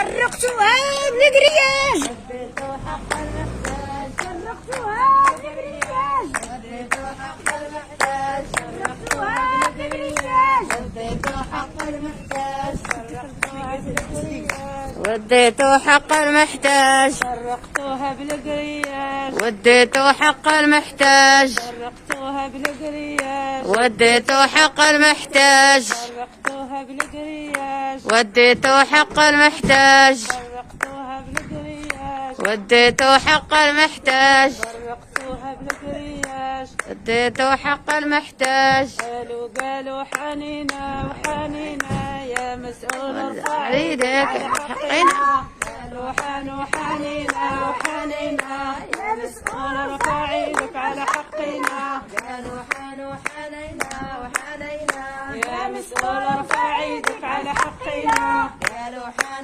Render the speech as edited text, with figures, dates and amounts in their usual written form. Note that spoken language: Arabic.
سرقتوها بالقرياج. وديتو حق المحتاج. سرقتوها بالقرياج. وديتو حق المحتاج. سرقتوها بالقرياج. وديتو حق المحتاج. سرقتوها بالقرياج. وديتو حق المحتاج. سرقتوها بالقرياج. وديتو حق المحتاج. سرقتوها بالقرياج. وديتو حق المحتاج. سرقتوها بالقرياج. وديتو حق المحتاج. سرقتوها بالقرياج. وديتو حق المحتاج. سرقتوها بالقرياج. وديتو حق المحتاج. قالوا حنينة وحنينة يا مسؤول ارفع ايدك على حقنا. قالوا حنينة وحنينة يا مسؤول ارفع ايدك على حقنا. قالوا حنينة وحنينة يا مسؤول ارفع ايدك على حقنا. قالوا